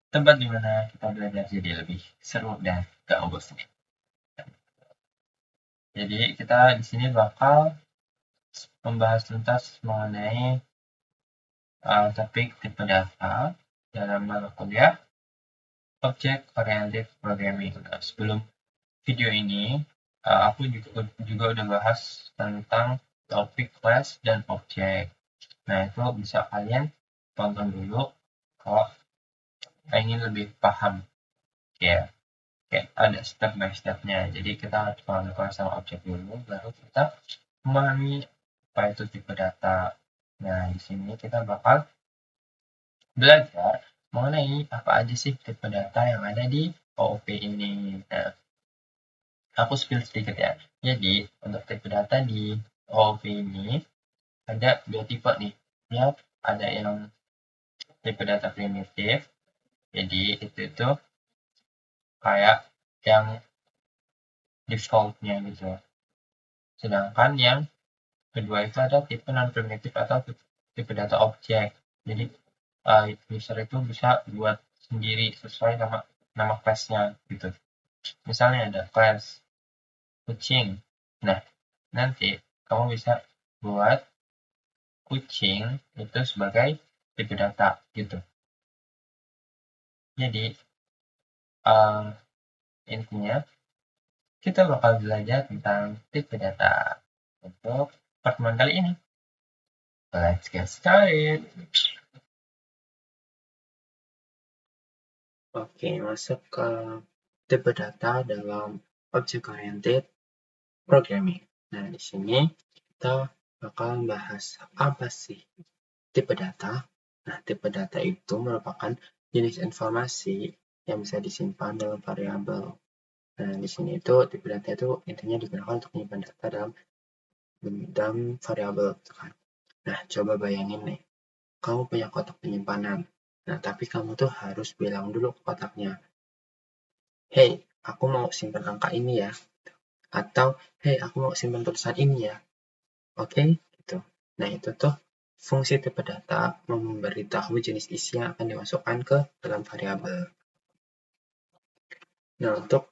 tempat di mana kita belajar jadi lebih seru dan gak bosan. Jadi kita di sini bakal membahas tuntas mengenai topik tipe data dalam mata kuliah Object Oriented Programming. Nah, sebelum video ini, aku juga udah bahas tentang topik class dan object. Nah, itu bisa kalian tonton dulu kalau ingin lebih paham. Ya, kayak ada step by stepnya. Jadi kita harus paham class sama object dulu, baru kita memahami apa itu tipe data. Nah, di sini kita bakal belajar mengenai apa aja sih tipe data yang ada di OOP ini. Nah, aku spill sedikit ya. Jadi, untuk tipe data di OOP ini ada dua tipe nih. Ya, ada yang tipe data primitif. Jadi, itu kayak yang defaultnya gitu. Sedangkan yang kedua itu ada tipe non-primitif atau tipe data objek. Jadi, user itu bisa buat sendiri sesuai sama nama class-nya gitu. Misalnya ada class kucing. Nah, nanti kamu bisa buat kucing itu sebagai tipe data gitu. Jadi intinya kita bakal belajar tentang tipe data untuk pertemuan kali ini. Let's get started. Oke, masuk ke tipe data dalam Object Oriented Programming. Nah, di sini kita bakal bahas apa sih tipe data. Nah, tipe data itu merupakan jenis informasi yang bisa disimpan dalam variabel. Nah, di sini itu tipe data itu intinya digunakan untuk menyimpan data dalam variabel. Nah, coba bayangin nih, kamu punya kotak penyimpanan. Nah, tapi kamu tuh harus bilang dulu ke kotaknya, hey, aku mau simpan angka ini ya. Atau, hey, aku mau simpan tulisan ini ya. Oke, gitu. Nah, itu tuh fungsi tipe data memberitahu jenis isi yang akan dimasukkan ke dalam variabel. Nah, untuk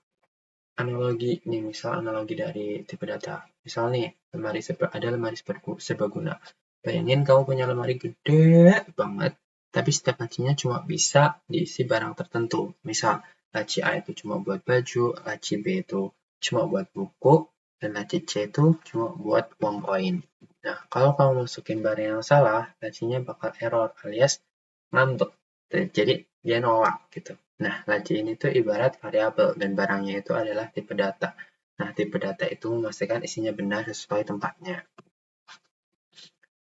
analogi nih, misal analogi dari tipe data. Misal nih, ada lemari serbaguna. Bayangin kamu punya lemari gede banget, tapi setiap lacinya cuma bisa diisi barang tertentu. Misal, laci A itu cuma buat baju, laci B itu cuma buat buku, dan laci C itu cuma buat uang koin. Nah, kalau kamu masukin barang yang salah, lacinya bakal error alias ngambek. Jadi dia nolak gitu. Nah, laci ini tuh ibarat variabel dan barangnya itu adalah tipe data. Nah, tipe data itu memastikan isinya benar sesuai tempatnya.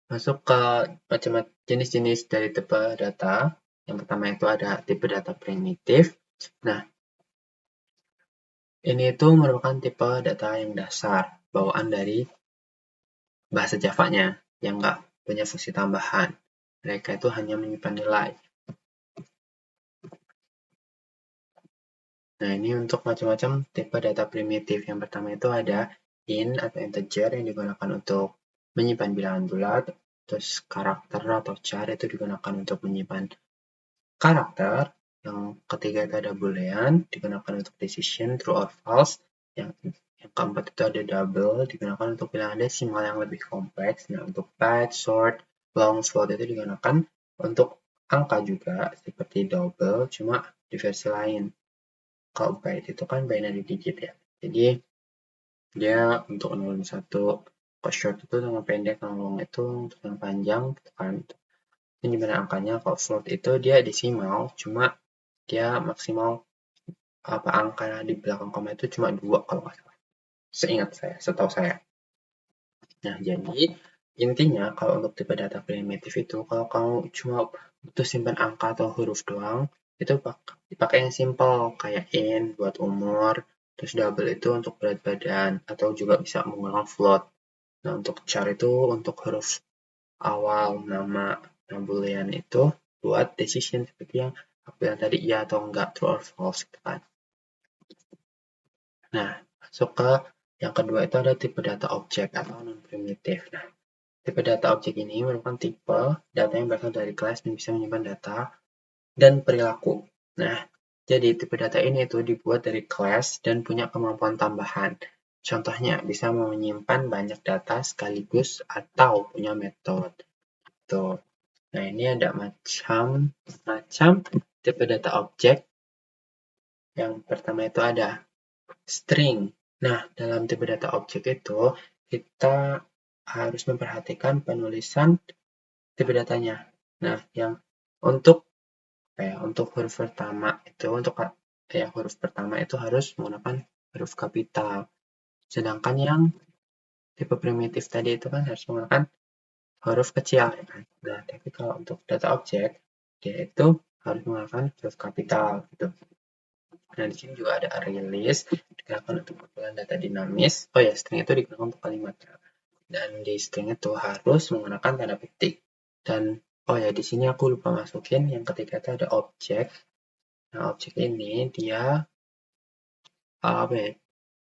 Masuk ke macam jenis-jenis dari tipe data. Yang pertama itu ada tipe data primitif. Nah, ini itu merupakan tipe data yang dasar, bawaan dari bahasa Java-nya, yang nggak punya fungsi tambahan. Mereka itu hanya menyimpan nilai. Nah, ini untuk macam-macam tipe data primitif. Yang pertama itu ada int atau integer yang digunakan untuk menyimpan bilangan bulat, terus karakter atau char itu digunakan untuk menyimpan karakter, yang ketiga itu ada boolean digunakan untuk decision true or false, yang keempat itu ada double digunakan untuk bilangan desimal yang lebih kompleks. Nah, untuk patch, short, long, float itu digunakan untuk angka juga seperti double, cuma di versi lain. Kalau byte itu kan binary digit ya. Jadi dia untuk 0,1. Kalau short itu nama pendek, kalau long itu untuk yang panjang gitu kan. Penyimpanan angkanya. Kalau float itu dia desimal, cuma dia maksimal angka di belakang koma itu cuma 2 kalau nggak salah. Seingat saya, setahu saya. Nah, jadi intinya kalau untuk tipe data primitif itu kalau kamu cuma butuh simpan angka atau huruf doang, itu dipakai yang simple kayak int buat umur, terus double itu untuk berat badan atau juga bisa menggunakan float. Nah, untuk char itu untuk huruf awal nama. Nah, boolean itu buat decision seperti yang aku bilang tadi, iya atau enggak, true or false gitu kan. Nah, masuk ke yang kedua itu ada tipe data objek atau non-primitif. Nah, tipe data objek ini merupakan tipe data yang berasal dari kelas dan bisa menyimpan data dan perilaku. Nah, jadi tipe data ini itu dibuat dari kelas dan punya kemampuan tambahan. Contohnya, bisa menyimpan banyak data sekaligus atau punya metode. Tuh. Nah, ini ada macam tipe data objek. Yang pertama itu ada string. Nah, dalam tipe data objek itu, kita harus memperhatikan penulisan tipe datanya. Nah, yang untuk huruf pertama itu harus menggunakan huruf kapital. Sedangkan yang tipe primitif tadi itu kan harus menggunakan huruf kecil, ya kan? Nah, tapi kalau untuk data objek, dia itu harus menggunakan huruf kapital gitu. Nah, di sini juga ada array list, digunakan untuk pengumpulan data dinamis. Oh ya, string itu digunakan untuk kalimat. Dan di string itu harus menggunakan tanda petik. Dan oh ya, di sini aku lupa masukin yang ketiga itu ada objek. Nah, objek ini dia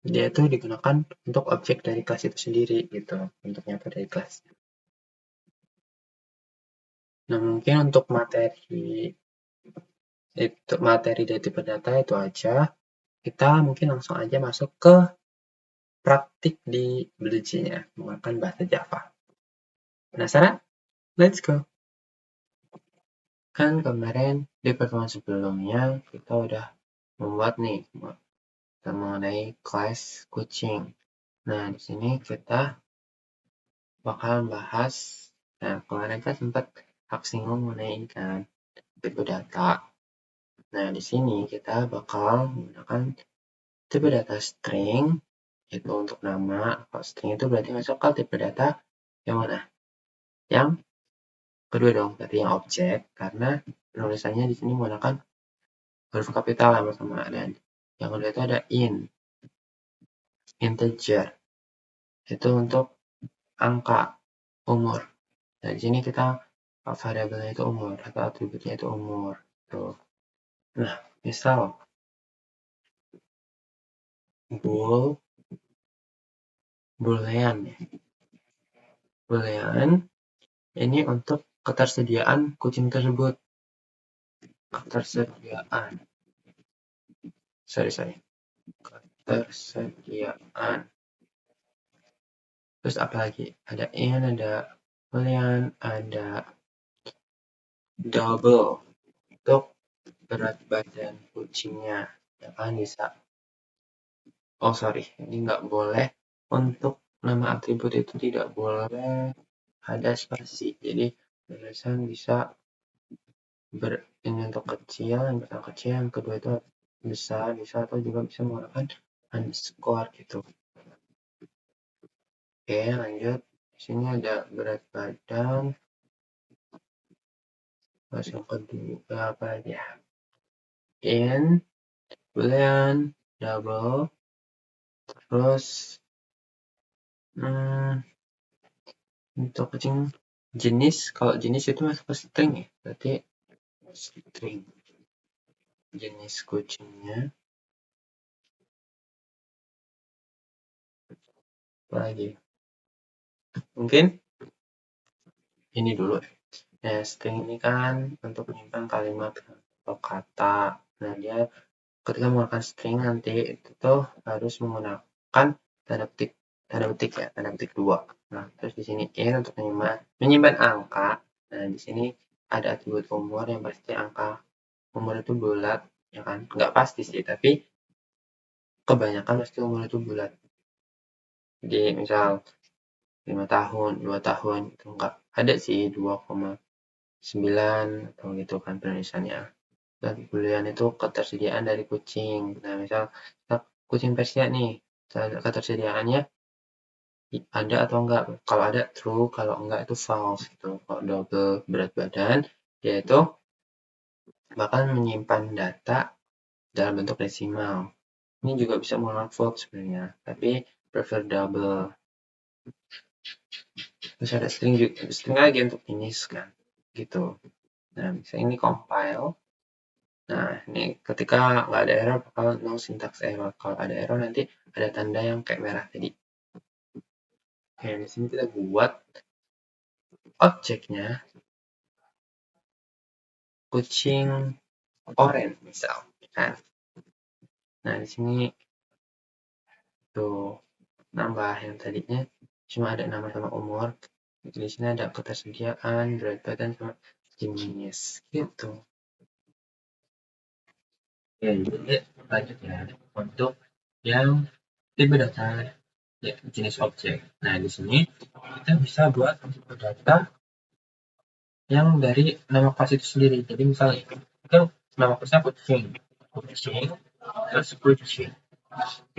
dia itu digunakan untuk objek dari kelas itu sendiri gitu. Bentuknya apa dari kelas. Nah, mungkin untuk materi dari tipe data itu aja. Kita mungkin langsung aja masuk ke praktik di BlueJ-nya menggunakan bahasa Java. Penasaran? Let's go! Kan kemarin di pertemuan sebelumnya kita udah membuat nih mengenai kelas kucing. Nah, di sini kita bakal bahas. Nah, kemarin kan sempat singgung mengenai kan tipe data. Nah, di sini kita bakal menggunakan tipe data string, itu untuk nama. Kalau string itu berarti masuk ke tipe data yang mana? Yang kedua dong, berarti yang objek, karena penulisannya di sini menggunakan huruf kapital yang pertama. Dan yang kedua itu ada integer. Itu untuk angka, umur. Dan di sini kita variabelnya itu umur atau atributnya itu umur. Tuh. Nah, misal boolean ya. Boolean ini untuk ketersediaan kucing tersebut. Ketersediaan. Ketersediaan. Terus apa lagi? Ada in, ada boolean, ada double untuk berat badan kucingnya. Ya kan bisa. Oh sorry, ini nggak boleh untuk nama atribut itu tidak boleh ada spasi. Jadi tulisan bisa ini untuk kecil, yang pertama kecil, yang kedua itu besar, bisa atau juga bisa menggunakan underscore gitu. Oke, lanjut. Di sini ada berat badan. Terus yang kedua apa ya? In, boolean, double, terus untuk kucing jenis, kalau jenis itu masuk ke string ya, berarti string jenis kucingnya. Apa lagi? Mungkin ini dulu. Nah, string ini kan untuk menyimpan kalimat atau kata. Nah, dia ketika menggunakan string nanti itu tuh harus menggunakan tanda petik ya, tanda petik 2. Nah, terus di sini in untuk menyimpan angka. Nah, di sini ada atribut umur yang pasti angka umur itu bulat, ya kan? Nggak pasti sih, tapi kebanyakan pasti umur itu bulat. Jadi misal 5 tahun, 2 tahun itu enggak ada sih 2,9 atau gitu kan penulisannya. Dan boolean itu ketersediaan dari kucing. Nah, misal kucing Persia nih, ketersediaannya ada atau enggak. Kalau ada true, kalau enggak itu false gitu. Kalau double berat badan, dia itu bakal menyimpan data dalam bentuk desimal. Ini juga bisa menggunakan float sebenarnya, tapi prefer double. Terus ada string lagi untuk jenis kan, gitu. Nah, misalnya ini compile. Nah, ini ketika nggak ada error, bakal no syntax error. Kalau ada error, nanti ada tanda yang kayak merah tadi. Oke, di sini kita buat objeknya kucing orange misal kan. Nah di sini tuh nambah yang tadinya cuma ada nama sama umur, di sini ada ketersediaan, berat badan sama jenis gitu. Oke, jadi lanjut ya untuk yang tipe data ya, jenis objek. Nah di sini kita bisa buat tipe data yang dari nama kelas itu sendiri. Jadi misalnya kan nama kelasnya kucing, terus kucing.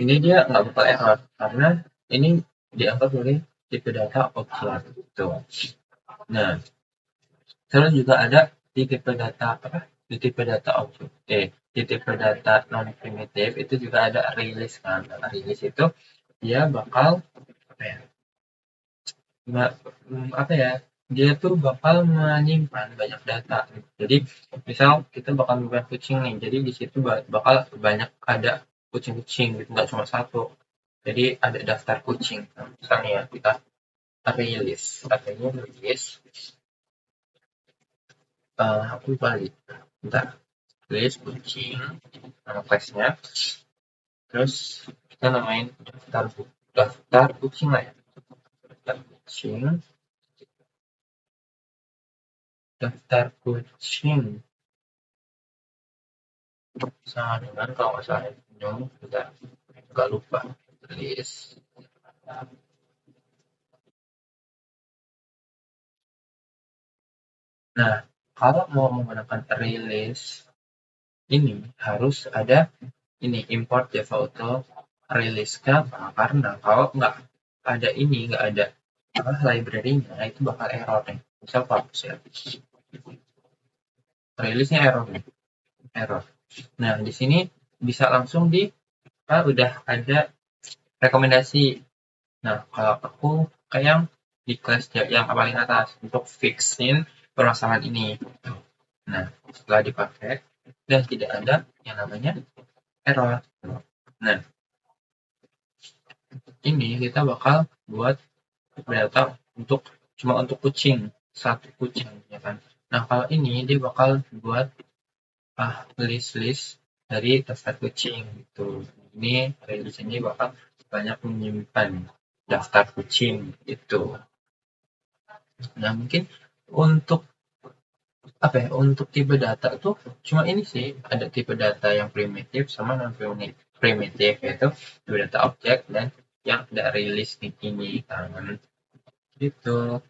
Ini dia nggak bakal error karena ini dianggap sebagai tipe data objek. Gitu. Nah, terus juga ada di tipe data apa? Di tipe data objek. Di tipe data non primitif itu juga ada release kan. Nah, release itu dia bakal apa ya? Apa ya? Dia tuh bakal menyimpan banyak data. Jadi misal kita bakal menyimpan kucing nih. Jadi di situ bakal banyak ada kucing-kucing gitu, nggak cuma satu. Jadi ada daftar kucing. Nah, misalnya ya, kita release, artinya release. Aku lupa lagi. Bentar. Release kucing, nama class-nya. Terus kita namain daftar kucing lah ya. Daftar kucing. Daftar kucing. Sama dengan kalau nggak salah Nyung, bentar. Nggak lupa. Release. Nah, kalau mau menggunakan release ini harus ada ini import Java Auto release karena kalau nggak ada ini, nggak ada library-nya itu bakal error nih. Misal hapus ya. Release-nya error nih. Error. Nah, di sini bisa langsung udah ada rekomendasi. Nah, kalau aku kayak yang di kelas yang paling atas untuk fixin permasalahan ini. Nah, setelah dipakai dan tidak ada yang namanya error. Nah, ini kita bakal buat data cuma untuk kucing, satu kucing ya kan. Nah, kalau ini dia bakal buat list-list dari daftar kucing gitu. Ini release ini bakal banyak menyimpan daftar kucing itu. Nah, mungkin untuk apa ya, untuk tipe data tuh cuma ini sih, ada tipe data yang primitif sama non primitif, yaitu tipe data objek dan yang ada release di ini kan gitu.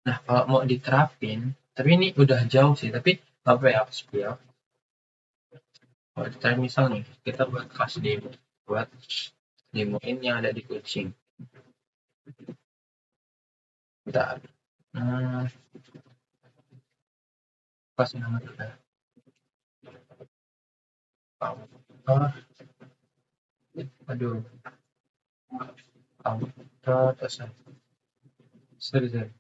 Nah, kalau mau diterapin, tapi ini udah jauh sih, tapi apa ya, aku spill. Kalau diterapin misal nih, kita buat kelas demo, buat demoin yang ada di kucing. Bentar. Kelas nama kita. Aduh. Terus. Sorry.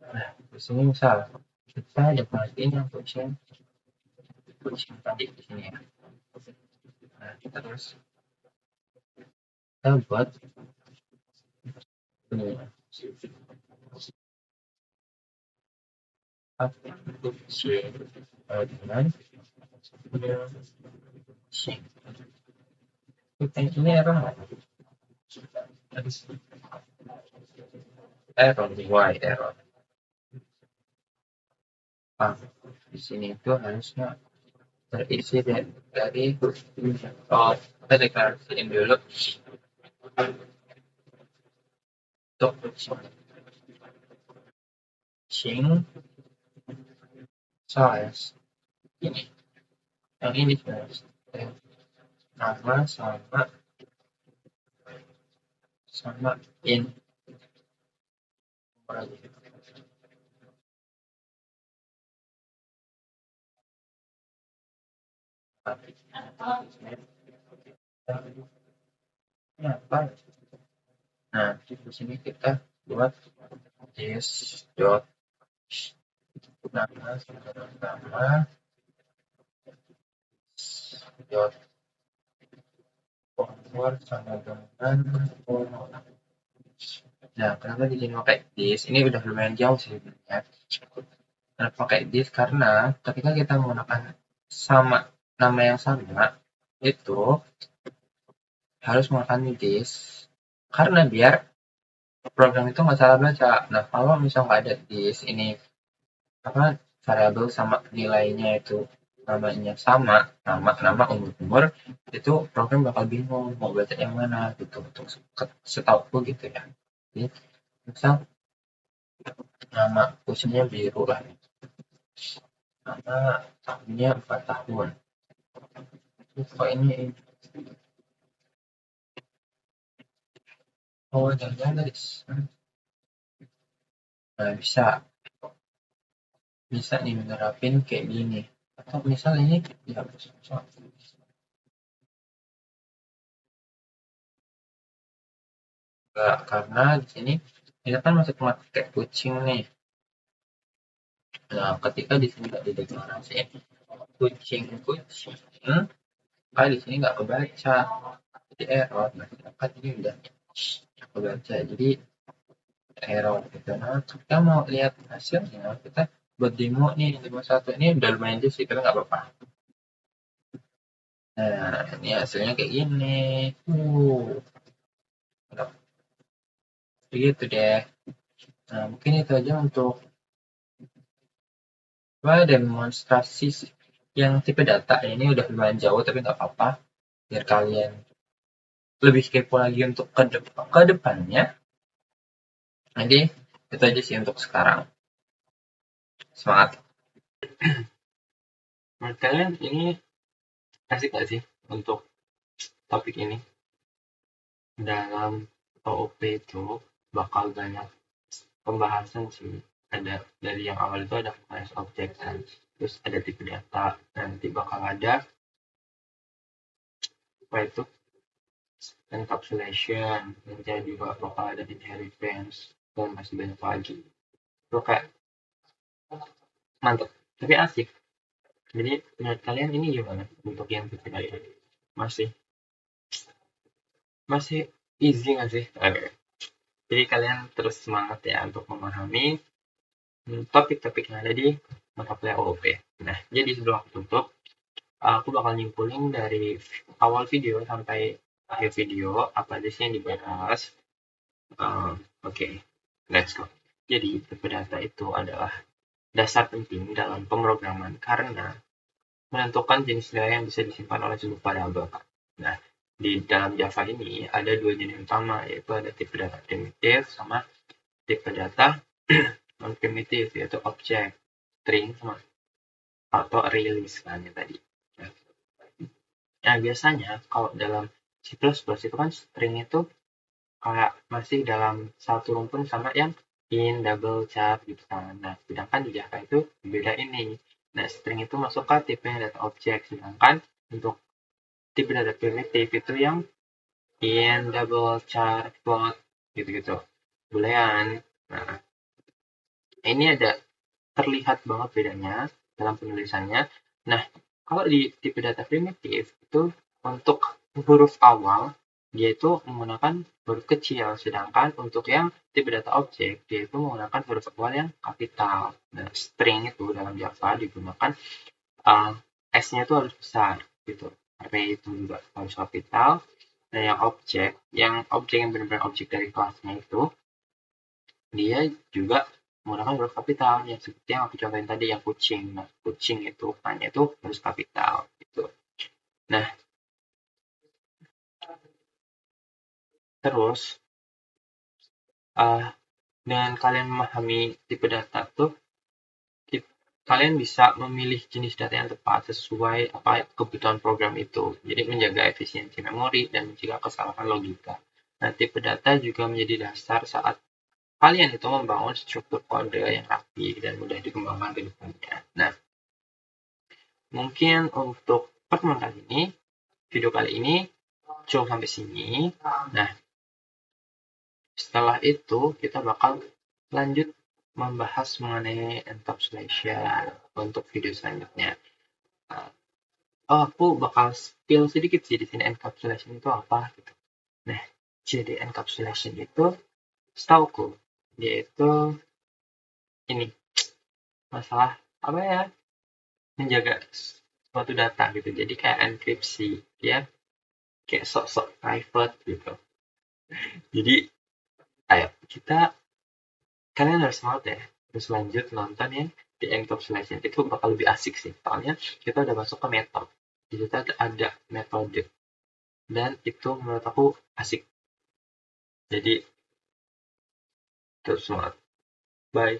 Nah, di sini misal kita dapatin yang kucing tadi di sini ya. Nah, terus kita buat ini kucing dengan kucing. Kucing ini error nggak? Error, why error? Di sini itu harusnya terisi dari kita deklarasiin dulu untuk kucing size ini, yang ini nama sama in Nah, di sini kita buat this dot nama dot forward sama dengan Nah, kenapa di sini pakai this? Ini udah lumayan jauh sih sebenarnya. Kenapa pakai this? Karena ketika kita menggunakan sama nama yang sama, itu harus menggunakan this. Karena biar program itu nggak salah baca. Nah, kalau misal nggak ada this, ini apa variabel sama nilainya itu namanya sama, nama umur itu program bakal bingung mau baca yang mana gitu. Untuk setahu gitu ya. Jadi misal nama kucingnya biru lah, nama tahunnya 4 tahun. Terus kok ini oh jangan guys. Nah, bisa nih menerapin kayak gini. Atau misal ini dihapus. Enggak, karena di sini kita kan masih pakai kucing nih. Nah, ketika di sini nggak dideklarasiin kucing, di sini nggak kebaca, jadi error. Nah, sedangkan ini udah kebaca, jadi error gitu. Nah, kita mau lihat hasilnya, kita buat demo nih, demo 1 ini udah lumayan sih, kita nggak apa-apa. Nah, ini hasilnya kayak gini. Begitu deh. Nah, mungkin itu aja untuk demonstrasi yang tipe data ini udah lumayan jauh, tapi nggak apa-apa. Biar kalian lebih kepo lagi untuk ke depannya. Jadi, itu aja sih untuk sekarang. Semangat. Menurut kalian ini asik gak sih untuk topik ini? Dalam OOP itu bakal banyak pembahasan sih. Ada dari yang awal itu ada class object kan, terus ada tipe data, nanti bakal ada apa itu encapsulation, nanti juga bakal ada inheritance, dan masih banyak lagi. Itu kayak mantap, tapi asik. Jadi menurut kalian ini gimana untuk yang tipe data? Masih easy nggak sih? Oke. Jadi kalian terus semangat ya untuk memahami topik-topik yang ada di mata kuliah OOP. Nah, jadi sebelum aku tutup, aku bakal nyimpulin dari awal video sampai akhir video apa aja sih yang dibahas. Oke, let's go. Jadi, tipe data itu adalah dasar penting dalam pemrograman karena menentukan jenis nilai yang bisa disimpan oleh sebuah variabel. Nah, di dalam Java ini ada dua jenis utama, yaitu ada tipe data primitif sama tipe data non-primitif, yaitu objek, string, sama atau release kan ya tadi. Nah, biasanya kalau dalam C++ itu kan string itu kayak masih dalam satu rumpun sama yang in, double, char gitu kan. Nah, sedangkan di Java itu beda ini. Nah, string itu masuk ke tipe data objek, sedangkan untuk tipe data primitif itu yang in, double, char, float, gitu-gitu. Boolean. Nah, ini ada terlihat banget bedanya dalam penulisannya. Nah, kalau di tipe data primitif itu untuk huruf awal dia itu menggunakan huruf kecil, sedangkan untuk yang tipe data objek dia itu menggunakan huruf awal yang kapital. Nah, string itu dalam Java digunakan S-nya itu harus besar gitu. Array itu juga harus kapital. Dan yang objek yang benar-benar objek dari kelasnya itu dia juga menggunakan huruf kapital yang seperti yang aku contohin tadi yang kucing. Nah, kucing itu hanya itu harus kapital gitu. Nah, terus dengan kalian memahami tipe data tuh kalian bisa memilih jenis data yang tepat sesuai apa kebutuhan program itu. Jadi menjaga efisiensi memori dan mencegah kesalahan logika. Nah, tipe data juga menjadi dasar saat kalian itu membangun struktur kode yang rapi dan mudah dikembangkan ke depannya. Nah, mungkin untuk pertemuan kali ini, video kali ini cukup sampai sini. Nah, setelah itu kita bakal lanjut membahas mengenai encapsulation untuk video selanjutnya. Aku bakal spill sedikit sih di sini encapsulation itu apa gitu. Nah, jadi encapsulation itu setauku dia itu ini masalah apa ya, menjaga suatu data gitu. Jadi kayak enkripsi, dia kayak sok-sok private gitu. Jadi ayo kalian harus mau deh terus lanjut nonton ya di encapsulation, itu bakal lebih asik sih, soalnya kita udah masuk ke metode, di situ ada metode, dan itu menurut aku asik. Jadi terus semangat, bye.